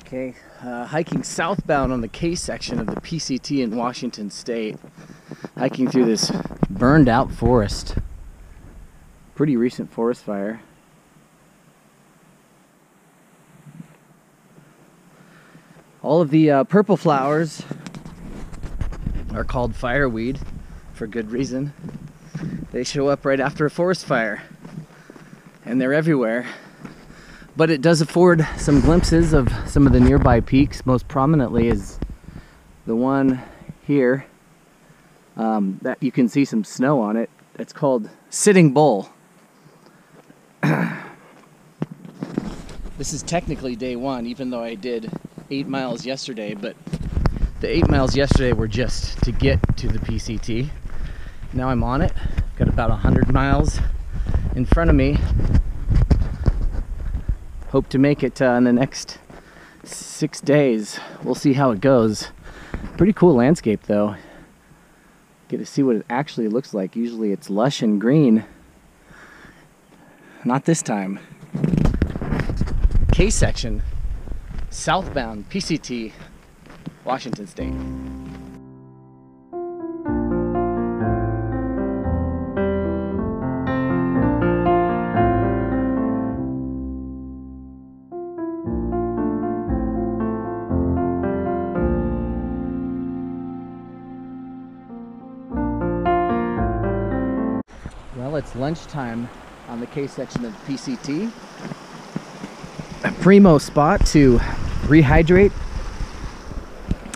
Okay, hiking southbound on the K section of the PCT in Washington State. Hiking through this burned out forest. Pretty recent forest fire. All of the purple flowers are called fireweed for good reason. They show up right after a forest fire, and they're everywhere. But it does afford some glimpses of some of the nearby peaks. Most prominently is the one here that you can see some snow on it. It's called Sitting Bull. This is technically day one, even though I did 8 miles yesterday, but the 8 miles yesterday were just to get to the PCT. Now I'm on it. Got about 100 miles in front of me. Hope to make it in the next 6 days. We'll see how it goes. Pretty cool landscape though. Get to see what it actually looks like. Usually it's lush and green. Not this time. K section, southbound, PCT, Washington State. Well, it's lunchtime on the K section of the PCT. A primo spot to rehydrate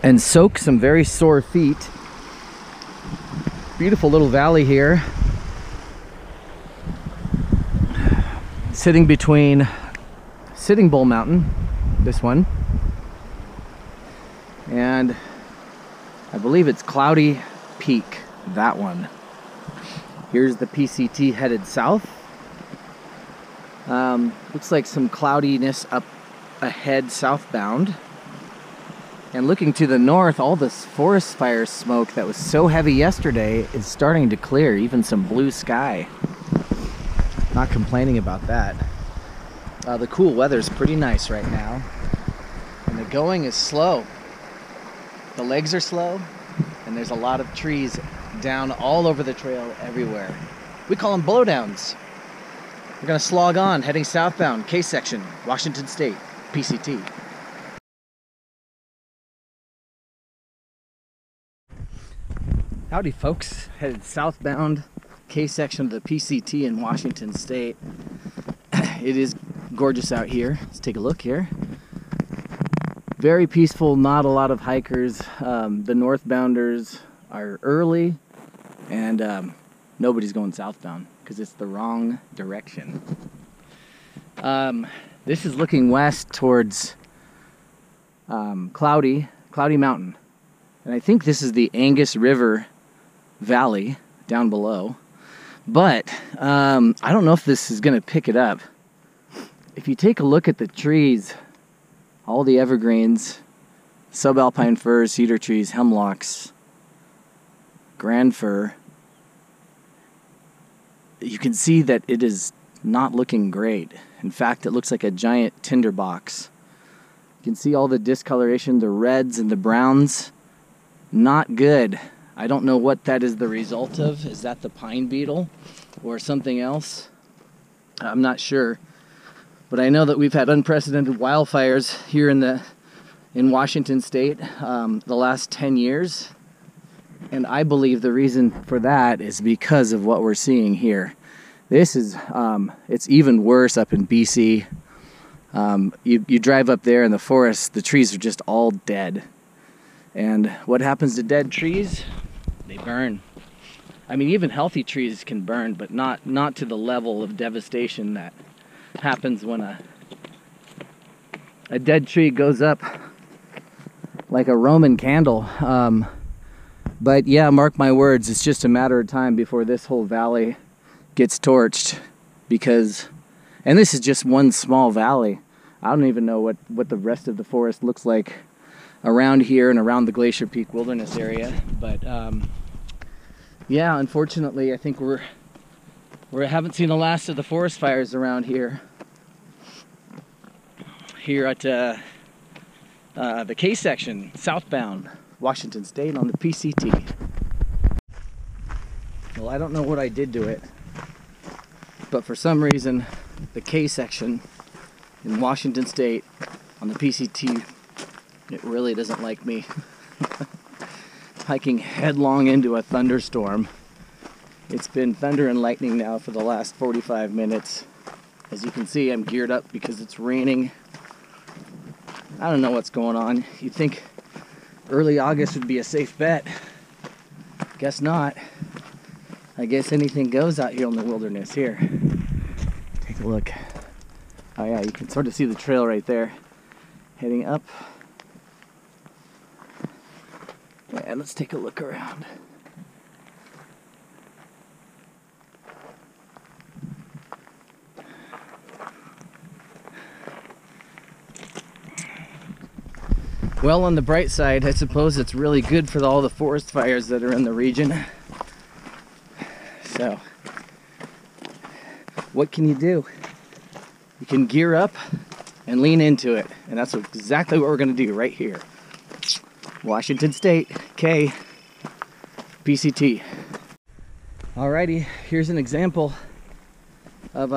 and soak some very sore feet. Beautiful little valley here. Sitting between Sitting Bull Mountain, this one, and I believe it's Cloudy Peak, that one. Here's the PCT headed south. Looks like some cloudiness up ahead southbound. And looking to the north, all this forest fire smoke that was so heavy yesterday is starting to clear, even some blue sky. Not complaining about that. The cool weather's pretty nice right now. And the going is slow. The legs are slow, and there's a lot of trees down all over the trail everywhere. We call them blowdowns. We're gonna slog on, heading southbound, K section, Washington State, PCT. Howdy folks, headed southbound, K section of the PCT in Washington State. It is gorgeous out here. Let's take a look here. Very peaceful, not a lot of hikers. The northbounders are early, and nobody's going southbound because it's the wrong direction. This is looking west towards Cloudy Mountain, and I think this is the Angus River Valley down below, but I don't know if this is going to pick it up. If you take a look at the trees, all the evergreens, subalpine firs, cedar trees, hemlocks, grand fir, you can see that it is not looking great. In fact, it looks like a giant tinderbox. You can see all the discoloration, the reds and the browns. Not good. I don't know what that is the result of. Is that the pine beetle or something else? I'm not sure. But I know that we've had unprecedented wildfires here in Washington State the last 10 years. And I believe the reason for that is because of what we're seeing here. This is, it's even worse up in BC. You drive up there in the forest, the trees are just all dead. And what happens to dead trees? They burn. I mean, even healthy trees can burn, but not to the level of devastation that happens when a dead tree goes up like a Roman candle. But yeah, mark my words, it's just a matter of time before this whole valley gets torched, because, and this is just one small valley. I don't even know what the rest of the forest looks like around here and around the Glacier Peak Wilderness area. But yeah, unfortunately, I think we haven't seen the last of the forest fires around here. Here at the K section, southbound, Washington State on the PCT. Well, I don't know what I did to it, but for some reason, the K section in Washington State on the PCT, it really doesn't like me. Hiking headlong into a thunderstorm. It's been thunder and lightning now for the last 45 minutes. As you can see, I'm geared up because it's raining. I don't know what's going on. You'd think early August would be a safe bet. Guess not. I guess anything goes out here in the wilderness. Here, take a look. Oh yeah, you can sort of see the trail right there, heading up. And let's take a look around. Well, on the bright side, I suppose it's really good for all the forest fires that are in the region. So, what can you do? You can gear up and lean into it. And that's exactly what we're going to do right here. Washington State, K, PCT. Alrighty, here's an example of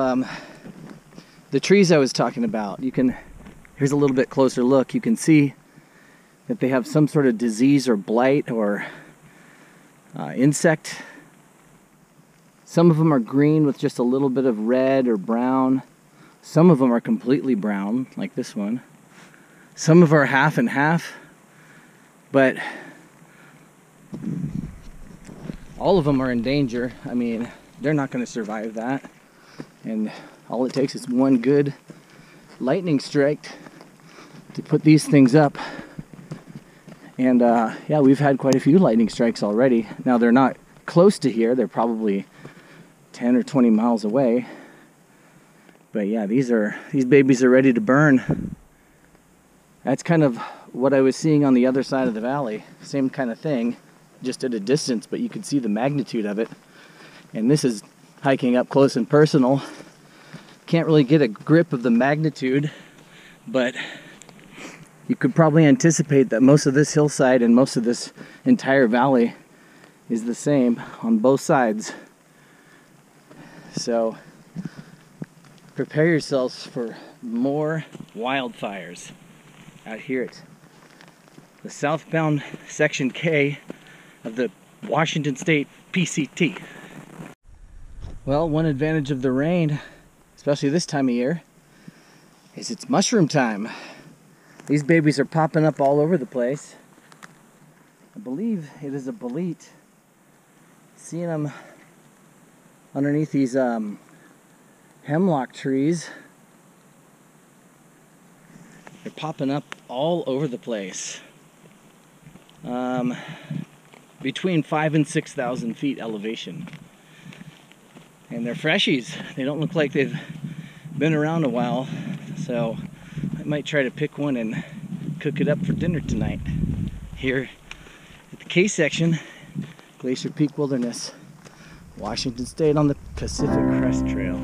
the trees I was talking about. Here's a little bit closer look. You can see that they have some sort of disease or blight or insect. Some of them are green with just a little bit of red or brown. Some of them are completely brown, like this one. Some of them are half and half, but all of them are in danger. I mean, they're not going to survive that. And all it takes is one good lightning strike to put these things up. And yeah, we've had quite a few lightning strikes already. Now they're not close to here. They're probably 10 or 20 miles away. But yeah, these babies are ready to burn. That's kind of what I was seeing on the other side of the valley. Same kind of thing, just at a distance, but you could see the magnitude of it. And this is hiking up close and personal. Can't really get a grip of the magnitude, but you could probably anticipate that most of this hillside and most of this entire valley is the same on both sides. So prepare yourselves for more wildfires out here at the southbound section K of the Washington State PCT. Well, one advantage of the rain, especially this time of year, is it's mushroom time. These babies are popping up all over the place. I believe it is a bolete. Seeing them underneath these hemlock trees. They're popping up all over the place. Between 5,000 and 6,000 feet elevation. And they're freshies. They don't look like they've been around a while. So I might try to pick one and cook it up for dinner tonight. Here at the K section, Glacier Peak Wilderness, Washington State on the Pacific Crest Trail.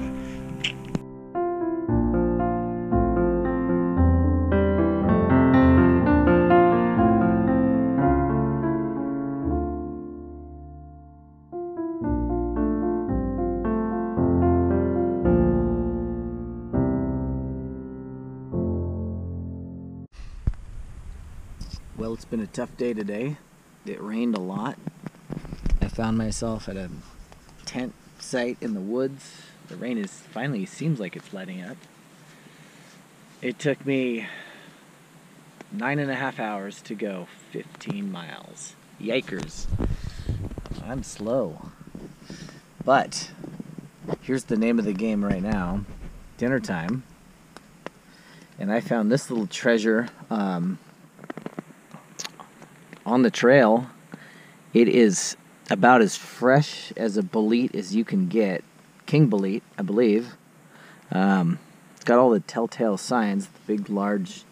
Well, it's been a tough day today. It rained a lot. I found myself at a tent site in the woods. The rain is finally seems like it's letting up. It took me 9.5 hours to go 15 miles. Yikers. I'm slow. But here's the name of the game right now. Dinner time. And I found this little treasure on the trail. It is about as fresh as a bolete as you can get. King bolete, I believe. It's got all the telltale signs. The big, large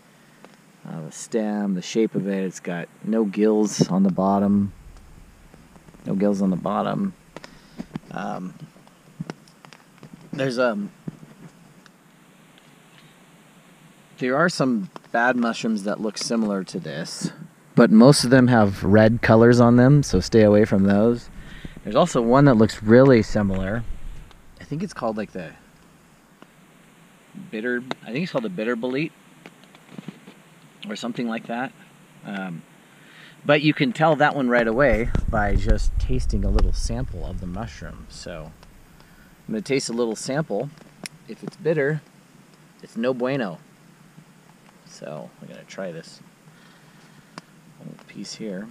stem, the shape of it. It's got no gills on the bottom. No gills on the bottom. There are some bad mushrooms that look similar to this, but most of them have red colors on them, so stay away from those. There's also one that looks really similar. I think it's called like the bitter, I think it's called the bitter bolete or something like that. But you can tell that one right away by just tasting a little sample of the mushroom. So I'm going to taste a little sample. If it's bitter, it's no bueno. So I'm going to try this little piece here.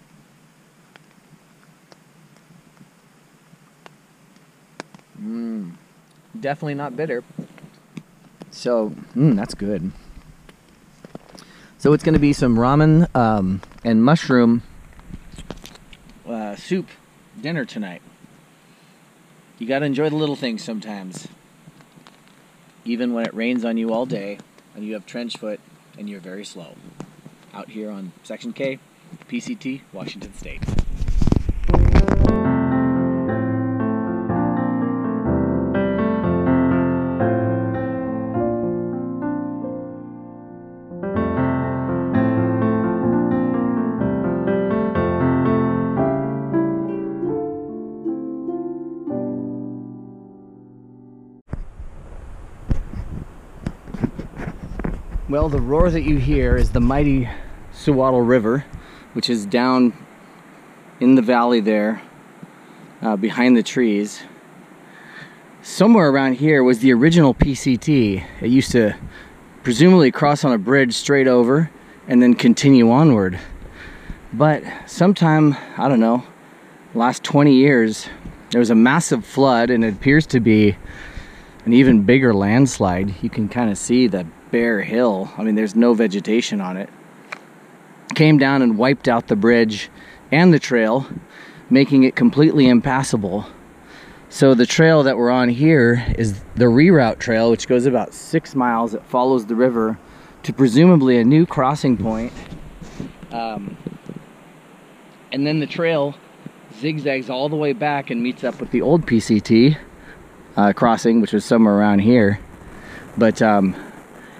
Definitely not bitter. So, that's good. So it's going to be some ramen and mushroom soup dinner tonight. You got to enjoy the little things sometimes. Even when it rains on you all day and you have trench foot and you're very slow. Out here on Section K, PCT, Washington State. Well, the roar that you hear is the mighty Suwatal River, which is down in the valley there, behind the trees. Somewhere around here was the original PCT. It used to presumably cross on a bridge straight over and then continue onward. But sometime, I don't know, last 20 years, there was a massive flood, and it appears to be an even bigger landslide. You can kind of see the bare hill. I mean, there's no vegetation on it. Came down and wiped out the bridge and the trail, making it completely impassable. So the trail that we're on here is the reroute trail, which goes about 6 miles. It follows the river to presumably a new crossing point. And then the trail zigzags all the way back and meets up with the old PCT crossing, which was somewhere around here. But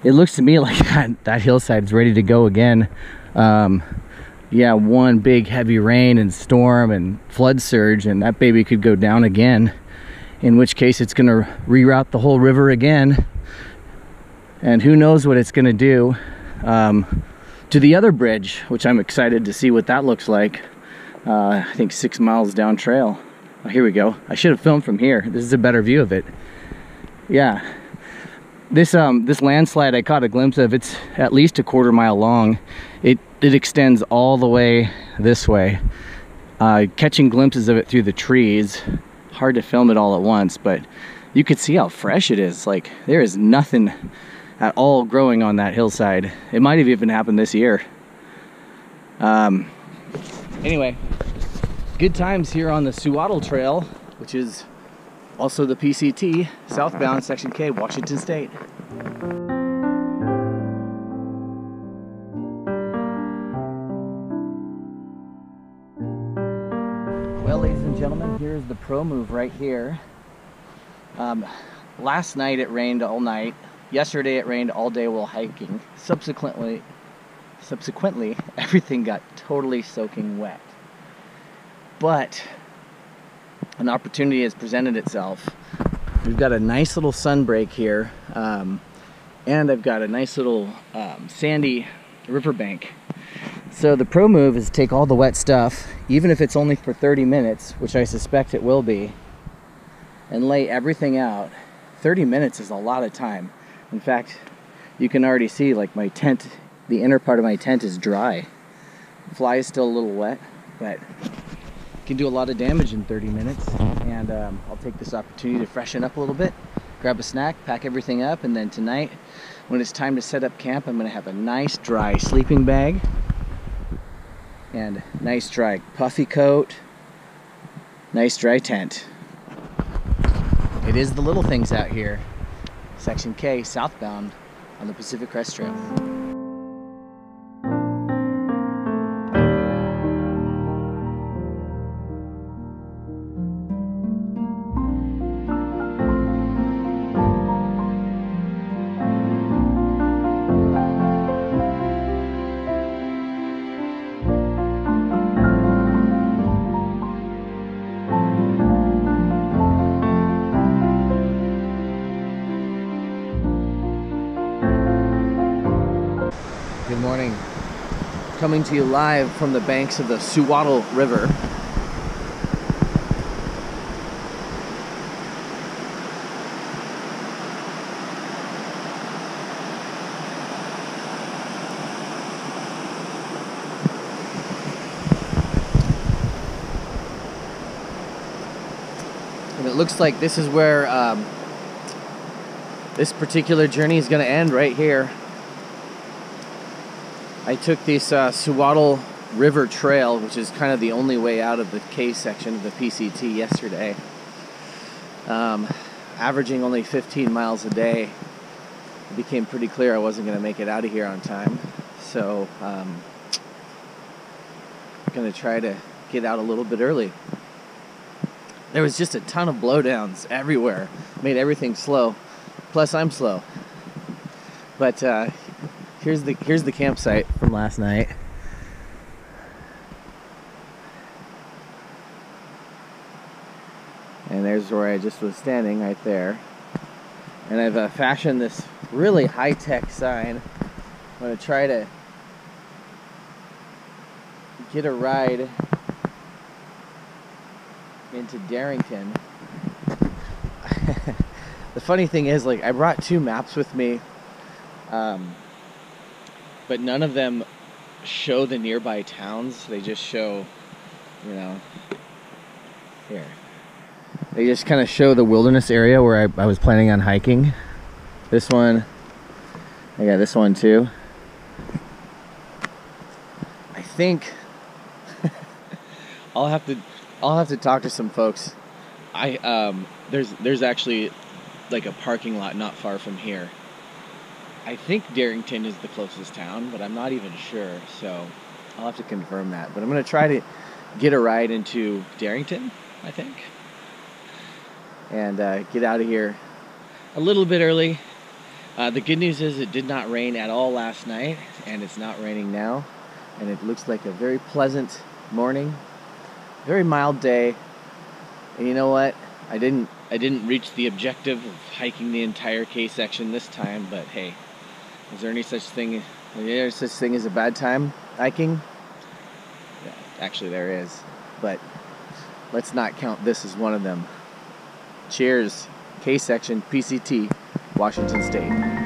it looks to me like that hillside's ready to go again. Yeah, one big heavy rain and storm and flood surge, and that baby could go down again, in which case it's gonna reroute the whole river again, and who knows what it's gonna do to the other bridge, which I'm excited to see what that looks like. I think 6 miles down trail. Oh, here we go. I should have filmed from here. This is a better view of it. Yeah. This landslide I caught a glimpse of, it's at least a 1/4 mile long. It extends all the way this way. Catching glimpses of it through the trees. Hard to film it all at once, but you could see how fresh it is. Like, there is nothing at all growing on that hillside. It might have even happened this year. Anyway, good times here on the Suwatal Trail, which is also the PCT, southbound Section K, Washington State. Well, ladies and gentlemen, here's the pro move right here. Last night it rained all night. Yesterday it rained all day while hiking. Subsequently, everything got totally soaking wet. But an opportunity has presented itself. We've got a nice little sun break here, and I've got a nice little sandy riverbank. So the pro move is take all the wet stuff, even if it's only for 30 minutes, which I suspect it will be, and lay everything out. 30 minutes is a lot of time. In fact, you can already see, like, my tent, the inner part of my tent is dry. The fly is still a little wet, but can do a lot of damage in 30 minutes. And I'll take this opportunity to freshen up a little bit, grab a snack, pack everything up, and then tonight, when it's time to set up camp, I'm going to have a nice dry sleeping bag and nice dry puffy coat, nice dry tent. It is the little things out here. Section K, southbound on the Pacific Crest Trail. Good morning. Coming to you live from the banks of the Suwattle River. And it looks like this is where this particular journey is going to end, right here. I took this Suwattle River Trail, which is kind of the only way out of the K section of the PCT yesterday. Averaging only 15 miles a day. It became pretty clear I wasn't going to make it out of here on time. So I'm going to try to get out a little bit early. There was just a ton of blowdowns everywhere. Made everything slow. Plus I'm slow. But here's the campsite from last night. And there's where I just was standing, right there. And I've fashioned this really high-tech sign. I'm going to try to get a ride into Darrington. The funny thing is, like, I brought 2 maps with me. But none of them show the nearby towns. They just show, you know, here. They just kind of show the wilderness area where I was planning on hiking. This one, I got this one too. I think I'll have to talk to some folks. There's actually like a parking lot not far from here. I think Darrington is the closest town, but I'm not even sure, so I'll have to confirm that. But I'm going to try to get a ride into Darrington, I think, and get out of here a little bit early. The good news is it did not rain at all last night, and it's not raining now, and it looks like a very pleasant morning, very mild day. And you know what? I didn't reach the objective of hiking the entire K section this time, but hey. Is there such thing as a bad time hiking? Yeah, actually there is, but let's not count this as one of them. Cheers, K section, PCT, Washington State.